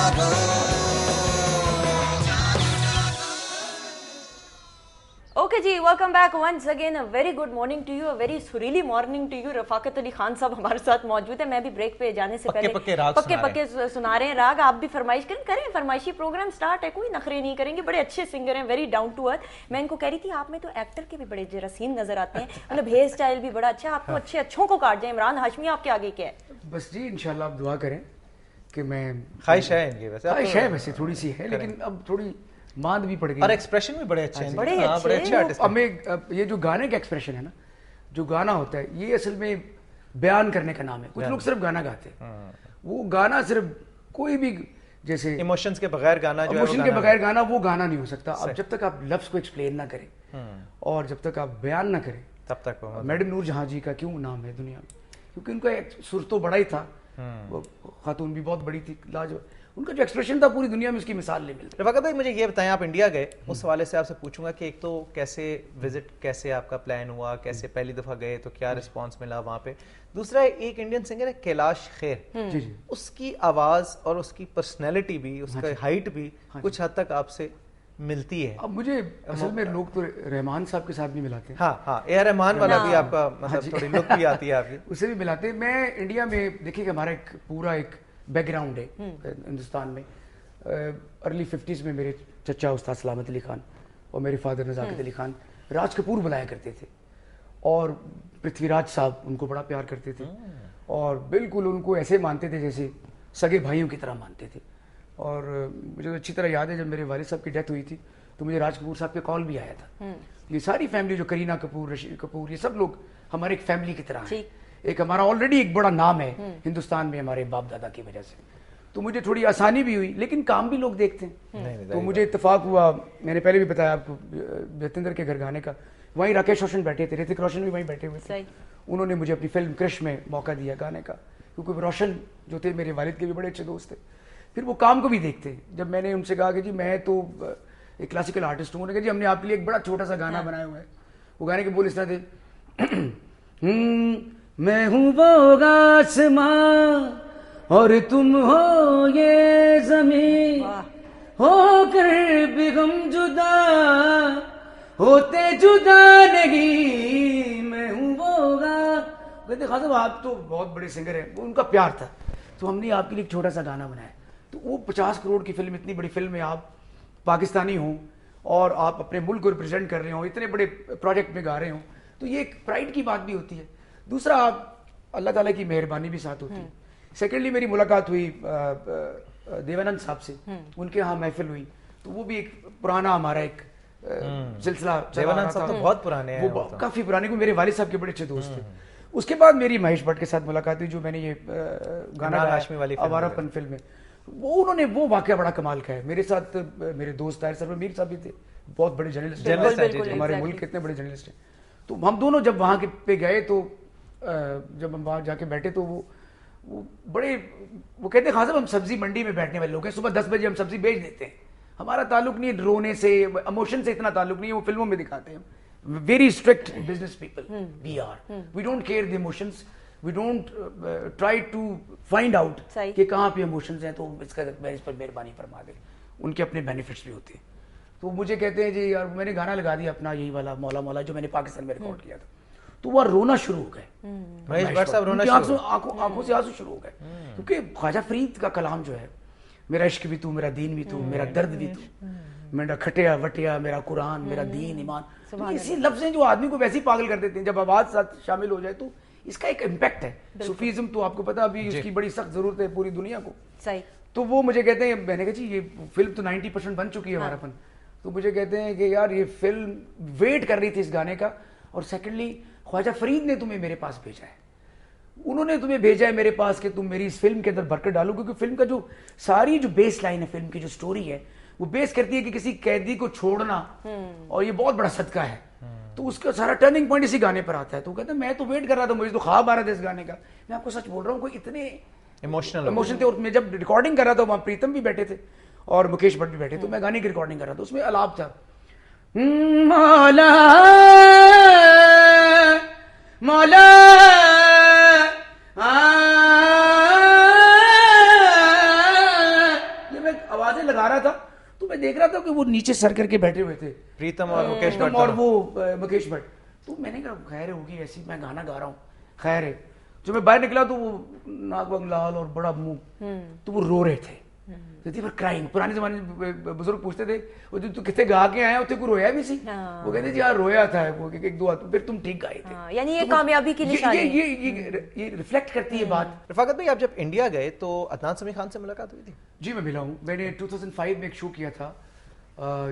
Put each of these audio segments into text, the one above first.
Okay ji, welcome back once again. A very good morning to you, a very सुरीली morning to you. Rafaqat Ali Khan साहब हमारे साथ मौजूद है. मैं भी ब्रेक पे जाने से पहले पक्के सुना रहे हैं राग. आप भी फरमाइश करें. फरमाइशी प्रोग्राम स्टार्ट है, कोई नखरे नहीं करेंगे. बड़े अच्छे सिंगर हैं, वेरी डाउन टू अर्थ. मैं इनको कह रही थी आप में तो एक्टर के भी बड़े जरासीन नजर आते हैं, मतलब हेयर स्टाइल भी बड़ा अच्छा. आपको अच्छे अच्छों को काट जाए. इमरान हाशमी आपके आगे क्या है? बस जी इंशाल्लाह आप दुआ करें कि मैं ख्वाहिश है इनकी. ख्वाहिश है वैसे थोड़ी सी है, लेकिन अब थोड़ी मांद भी पड़ गई. और एक्सप्रेशन भी बड़े अच्छे हैं. बड़े अच्छे आर्टिस्ट. हमें ये जो गाने का एक्सप्रेशन है ना, जो गाना होता है ये असल में बयान करने का नाम है. कुछ लोग सिर्फ गाना गाते हैं, वो गाना सिर्फ कोई भी जैसे इमोशंस के बगैर गाना जो है, इमोशन के बगैर गाना वो गाना नहीं हो सकता. अब जब तक आप लफ्ज को एक्सप्लेन ना करें और जब तक आप बयान ना करें, तब तक मैडम नूर जहां जी का क्यों नाम है दुनिया में, क्योंकि उनका एक सुर तो बड़ा ही था. वो खातून भी बहुत बड़ी थी, लाजवाब. उनका जो एक्सप्रेशन था पूरी दुनिया में उसकी मिसाल नहीं मिलती. रफाकत भाई मुझे ये बताएं, आप इंडिया गए, उस हवाले से आपसे पूछूंगा कि एक तो कैसे विजिट, कैसे आपका प्लान हुआ, कैसे पहली दफा गए तो क्या रिस्पांस मिला वहाँ पे. दूसरा एक इंडियन सिंगर है कैलाश खेर, जी जी, उसकी आवाज और उसकी पर्सनैलिटी भी, उसका हाइट भी कुछ हद तक आपसे मिलती है. अब मुझे असल में लोग तो रहमान साहब के साथ भी मिलाते हैं. हाँ, ए आर रहमान वाला भी आपका मतलब थोड़ी लुक भी आती है आपकी. उसे भी मिलाते हैं. मैं इंडिया में देखिए हमारा एक पूरा एक बैकग्राउंड है हिंदुस्तान में. अर्ली 50s में मेरे चचा उस्ताद सलामत अली खान और मेरे फादर नज़ाकत अली खान राज कपूर बुलाया करते थे, और पृथ्वीराज साहब उनको बड़ा प्यार करते थे और बिल्कुल उनको ऐसे मानते थे जैसे सगे भाइयों की तरह मानते थे. और मुझे अच्छी तरह याद है जब मेरे वालिद साहब की डेथ हुई थी तो मुझे राज कपूर साहब के कॉल भी आया था. ये सारी फैमिली जो करीना कपूर, रशीद कपूर, ये सब लोग हमारे एक फैमिली की तरह हैं. एक हमारा ऑलरेडी एक बड़ा नाम है हिंदुस्तान में हमारे बाप दादा की वजह से, तो मुझे थोड़ी आसानी भी हुई, लेकिन काम भी लोग देखते हैं. तो मुझे इत्तेफाक हुआ, मैंने पहले भी बताया आपको जतिंदर के घर गाने का, वहीं राकेश रोशन बैठे थे, ऋतिक रोशन भी वहीं बैठे हुए थे. उन्होंने मुझे अपनी फिल्म क्रिश में मौका दिया गाने का, क्योंकि रोशन जो थे मेरे वालिद के भी बड़े अच्छे दोस्त थे. फिर वो काम को भी देखते हैं. जब मैंने उनसे कहा कि जी मैं तो एक क्लासिकल आर्टिस्ट हूँ, उन्होंने कहा जी हमने आपके लिए एक बड़ा छोटा सा गाना बनाया हुआ है. वो गाने के बोल इस तरह थे मैं हूँ वो आसमां और तुम हो ये ज़मीं, होकर भी हम जुदा होते जुदा नहीं. मैं हूँ वो कहते खान साहब आप तो बहुत बड़े सिंगर हैं. वो उनका प्यार था. तो हमने आपके लिए एक छोटा सा गाना बनाया. तो वो 50 करोड़ की फिल्म, इतनी बड़ी फिल्म में आप पाकिस्तानी हो और आप अपने मुल्क को रिप्रेजेंट कर रहे हो, इतने बड़े प्रोजेक्ट में गा रहे हो, तो ये एक प्राइड की बात भी होती है. दूसरा आप अल्लाह ताला की मेहरबानी भी साथ होती है. सेकेंडली मेरी मुलाकात हुई देवानंद साहब से, उनके यहाँ महफिल हुई, तो वो भी एक पुराना हमारा एक सिलसिला. देवानंद साहब तो बहुत पुराने हैं, वो काफी पुराने, को मेरे वालिद साहब के बड़े अच्छे दोस्त थे. उसके बाद मेरी महेश भट्ट के साथ मुलाकात हुई, जो मैंने ये गाना हाशमी वाली आवारापन फिल्म में, वो उन्होंने वो वाकया बड़ा कमाल का है. मेरे साथ मेरे दोस्त ताहिर सरवर मीर साहब भी थे, बहुत बड़े जर्नलिस्ट हमारे मुल्क के इतने बड़े जर्नलिस्ट हैं. तो हम दोनों जब वहाँ के पे गए तो जब हम वहाँ जाके बैठे तो वो बड़े वो कहते हैं खान साहब हम सब्जी मंडी में बैठने वाले लोग हैं, सुबह 10 बजे हम सब्जी बेच देते हैं, हमारा ताल्लुक नहीं है रोने से, इमोशन से इतना ताल्लुक नहीं है. वो फिल्मों में दिखाते हैं. Very strict business people we are. We don't care the emotions. We don't try to find out कि कहाँ पे emotions हैं, तो इस पर मेहरबानी फरमा दे. उनके अपने benefits भी होते हैं. तो मुझे कहते हैं जी यार मैंने गाना लगा दिया अपना यही वाला मौला मौला जो मैंने पाकिस्तान में रिकॉर्ड किया था, तो वह रोना शुरू हो गए. महेश भट्ट साहब रोना शुरू, आंखों से आंसू शुरू हो गए, क्योंकि ख्वाजा फरीद का कलाम जो है, मेरा इश्क भी तू, मेरा दीन भी तू, मेरा दर्द भी तू, मेरा खटिया वटिया, मेरा कुरान, मेरा दीन ईमान, इसी लफ्ज़ हैं जो आदमी को वैसे ही पागल कर देते हैं. जब आवाज साथ शामिल हो जाए तो इसका एक इम्पैक्ट है. सूफीज़्म तो आपको पता अभी इसकी बड़ी सख्त जरूरत है पूरी दुनिया को. सही. तो वो मुझे कहते हैं, मैंने कहा जी ये फिल्म तो 90% बन चुकी है हमारापन. तो मुझे कहते हैं कि यार ये फिल्म वेट कर रही थी इस गाने का, और सेकेंडली ख्वाजा फरीद ने तुम्हें मेरे पास भेजा है, उन्होंने तुम्हें भेजा है मेरे पास कि तुम मेरी इस फिल्म के अंदर बरकत डालो. क्योंकि फिल्म का जो सारी जो बेस लाइन है, फिल्म की जो स्टोरी है, वो बेस करती है कि किसी कैदी को छोड़ना, और ये बहुत बड़ा सदका है. तो उसका सारा टर्निंग पॉइंट इसी गाने पर आता है. तो कहते हैं मैं तो वेट कर रहा था, मुझे तो ख्वाब आ रहा था इस गाने का. मैं आपको सच बोल रहा हूँ, कोई इतने इमोशन थे. और मैं जब रिकॉर्डिंग कर रहा था, वहाँ प्रीतम भी बैठे थे और मुकेश भट्ट भी बैठे, तो मैं गाने की रिकॉर्डिंग कर रहा था. उसमें अलाप था, मौला मौला نیچے سر کر کے بیٹھے ہوئے تھے, پریتم اور مکیش بھٹ اور وہ مکیش بھٹ. تو میں نے کہا خیر ہوگی ایسی, میں گانا گا رہا ہوں, خیر ہے. جو میں باہر نکلا تو وہ ناک وانگ لال اور بڑا منہ, تو وہ رو رہے تھے, کرائنگ. پرانے زمانے میں بزرگ پوچھتے تھے تو کتنے گا کے آئے, اتنے کو رویا بھی سی, وہ کہتے تھے یار رویا تھا وہ ایک دو, پھر تم ٹھیک گائے تھے. یعنی یہ کامیابی کی نشانی ہے, یہ ریفلیکٹ کرتی ہے بات. رفاقت بھائی آپ جب انڈیا گئے تو عدنان سمیع خان سے ملاقات ہوئی تھی؟ جی میں ملا ہوں. میں نے 2005 میں ایک شو کیا تھا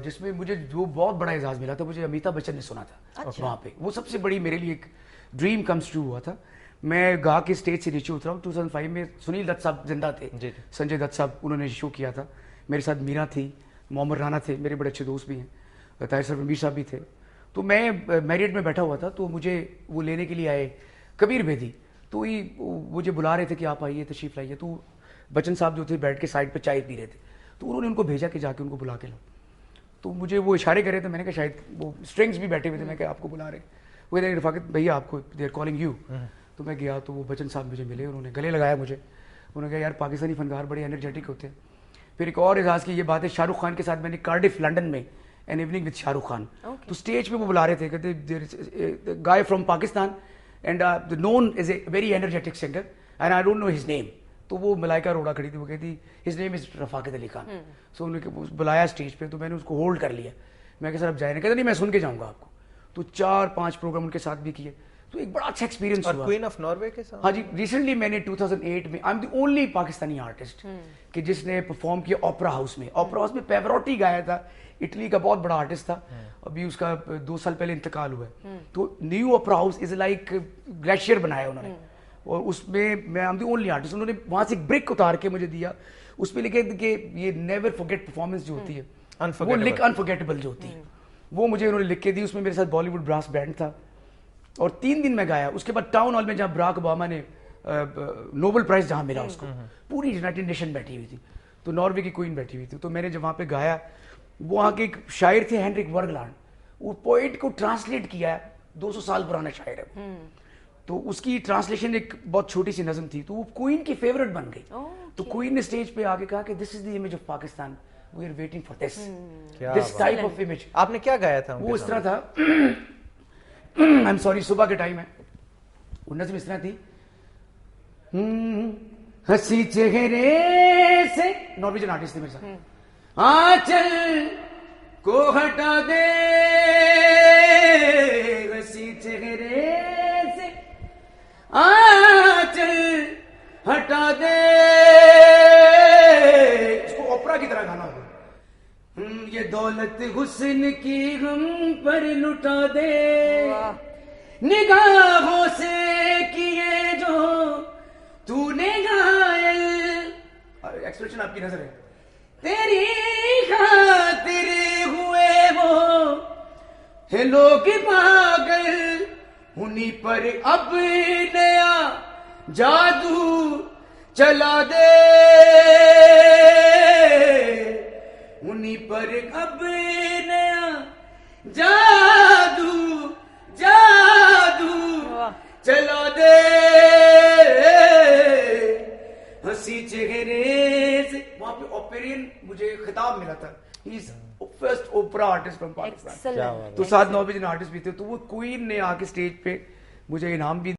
جس میں مجھے جو بہت بڑا اعزاز ملا تھا, مجھے امیتابھ بچن نے سنا تھا وہاں پہ. وہ سب سے بڑی میرے لیے ایک ڈریم کمز ٹرو ہوا تھا. میں گا کے اسٹیج سے نیچے اترا ہوں 2005 میں. سنیل دت صاحب زندہ تھے, سنجے دت صاحب, انہوں نے شو کیا تھا. میرے ساتھ میرا تھی, محمد رانا تھے, میرے بڑے اچھے دوست بھی ہیں, طاہر صاحب امیر صاحب بھی تھے. تو میں میریٹ میں بیٹھا ہوا تھا, تو مجھے وہ لینے کے لیے آئے کبیر بیدی. تو مجھے بلا رہے تھے کہ آپ آئیے, تشریف لائیے. تو بچن صاحب جو تھے بیٹھ کے سائڈ پہ چائے پی رہے تھے, تو انہوں نے ان کو بھیجا کہ جا کے ان کو بلا کے لاؤ. تو مجھے وہ اشارے کر رہے تھے, میں نے کہا شاید وہ اسٹرنگس بھی بیٹھے ہوئے تھے, میں کہ آپ کو بلا رہے ہیں. وہ کہتے ہیں رفاقت بھیا آپ کو دے آر کالنگ یو. تو میں گیا تو وہ بچن صاحب مجھے ملے, انہوں نے گلے لگایا مجھے. انہوں نے کہا یار پاکستانی فنکار بڑے انرجیٹک ہوتے ہیں. پھر ایک اور اعزاز کی یہ بات ہے, شاہ رخ خان کے ساتھ میں نے کارڈف لنڈن میں N evening with Shah Rukh Khan, تو اسٹیج پہ وہ بلا رہے تھے, کہتے guy from Pakistan and known is a very energetic singer and I don't know his name. تو وہ ملائکہ روڑا کھڑی تھی, وہ کہتی ہز نیم از رفاقت علی خان. سو انہوں نے بلایا اسٹیج پہ, تو میں نے اس کو ہولڈ کر لیا. میں کہ سر اب جائے, کہتے نہیں میں سن کے جاؤں گا آپ کو. تو 4-5 پروگرام ان کے ساتھ بھی کیے, تو ایک بڑا اچھا ایکسپیرینس ہوا. کوئین آف ناروے کے ساتھ؟ ہاں جی, ریسنٹلی میں نے 2008 میں, I am the only Pakistani artist کہ جس نے پرفارم کیا اوپرا ہاؤس میں. اوپرا ہاؤس میں پیوروٹی گایا تھا, اٹلی کا بہت بڑا آرٹسٹ تھا, ابھی اس کا 2 سال پہلے انتقال ہوا ہے. تو new opera house is like glacier بنایا انہوں نے, اور اس میں میں I am the only artist. انہوں نے وہاں سے ایک بریک اتار کے مجھے دیا, اس پہ لکھے کہ یہ نیور فورگیٹ پرفارمنس جو ہوتی ہے, وہ لک انفورگیٹیبل جو ہوتی ہے, وہ مجھے انہوں نے لکھ کے دی. اس میں میرے ساتھ بالی ووڈ براس بینڈ تھا, اور 3 دن میں گایا. اس کے بعد ٹاؤن ہال میں جہاں براک اوباما نے نوبل پرائز جہاں ملا اس کو, پوری یونائٹڈ نیشن بیٹھی ہوئی تھی, تو ناروے کی کوئین بیٹھی ہوئی تھی. تو میں نے جب وہاں پہ گایا, وہاں کے ایک شاعر تھے ہینڈرک ورگلانڈ, وہ پوئٹ کو ٹرانسلیٹ کیا, 200 سال پرانا شاعر ہے, تو اس کی ٹرانسلیشن ایک بہت چھوٹی سی نظم تھی, تو وہ کوئین کی فیورٹ بن گئی. تو کوئین نے اسٹیج پہ آ کے کہا کہ this is the image of Pakistan, we are waiting for this type of image. آپ نے کیا گایا تھا؟ وہ اس طرح تھا, آئی ایم سوری, صبح کے ٹائم ہے, وہ نظم اس طرح تھی, ہنسی چہرے سے, نارویجن آرٹسٹ تھے میرے ساتھ, آنچل کو ہٹا دے, ہنسی چہرے سے آنچل ہٹا دے. اس کو اوپرا کی طرح گانا ہوگا. یہ دولت حسن کی ہم پر لٹا دے, نگاہوں سے کیے جو تو نے گھائل, ایکسپریشن آپ کی نظر ہے, تیری خاطر ہوئے وہ ہے لوگ پاگل, انہیں پر اب نیا جادو چلا دے, انہیں پر اب نیا جادو چلا دے. ہنسی چہرے سے, وہاں پہ اوپیرین مجھے خطاب ملا تھا, he is first opera artist from Pakistan. تو ساتھ نارویجن آرٹسٹ بھی تھے, تو وہ کوئین نے آ کے اسٹیج پہ مجھے انعام بھی